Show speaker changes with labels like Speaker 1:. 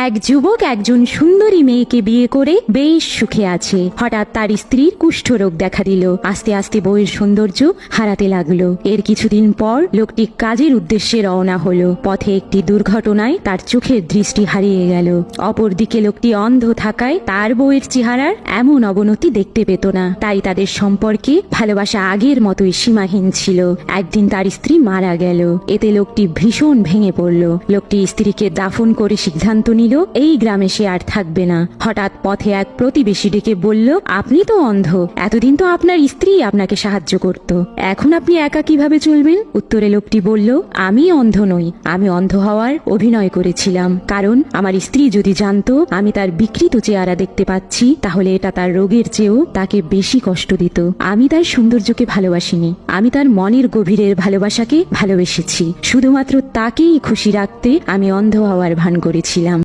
Speaker 1: এক যুবক একজন সুন্দরী মেয়েকে বিয়ে করে বেশ সুখে আছে। হঠাৎ তার স্ত্রীর কুষ্ঠরোগ দেখা দিল। আস্তে আস্তে বউয়ের সৌন্দর্য হারাতে লাগলো। এর কিছুদিন পর লোকটি কাজের উদ্দেশ্যে রওনা হলো। পথে একটি দুর্ঘটনায় তার চোখের দৃষ্টি হারিয়ে গেল। অপরদিকে লোকটি অন্ধ থাকায় তার বউয়ের চেহারার এমন অবনতি দেখতে পেত না। তাই তাদের সম্পর্কে ভালোবাসা আগের মতোই সীমাহীন ছিল। একদিন তার স্ত্রী মারা গেল। এতে লোকটি ভীষণ ভেঙে পড়ল। লোকটি স্ত্রীকে দাফন করে সিদ্ধান্ত নিল এই গ্রামে সে আর থাকবে না। হঠাৎ পথে এক প্রতিবেশী ডেকে বলল, আপনি তো অন্ধ, এতদিন তো আপনার স্ত্রী আপনাকে সাহায্য করত, এখন আপনি একা কিভাবে চলবেন? উত্তরে লোকটি বলল, আমি অন্ধ নই, আমি অন্ধ হওয়ার অভিনয় করেছিলাম। কারণ আমার স্ত্রী যদি জানতো আমি তার বিকৃত চেহারা দেখতে পাচ্ছি, তাহলে এটা তার রোগের চেয়েও তাকে বেশি কষ্ট দিত। আমি তার সৌন্দর্যকে ভালোবাসিনি, আমি তার মনের গভীরের ভালোবাসাকে ভালোবেসেছি। শুধুমাত্র তাকেই খুশি রাখতে আমি অন্ধ হওয়ার ভান করেছিলাম।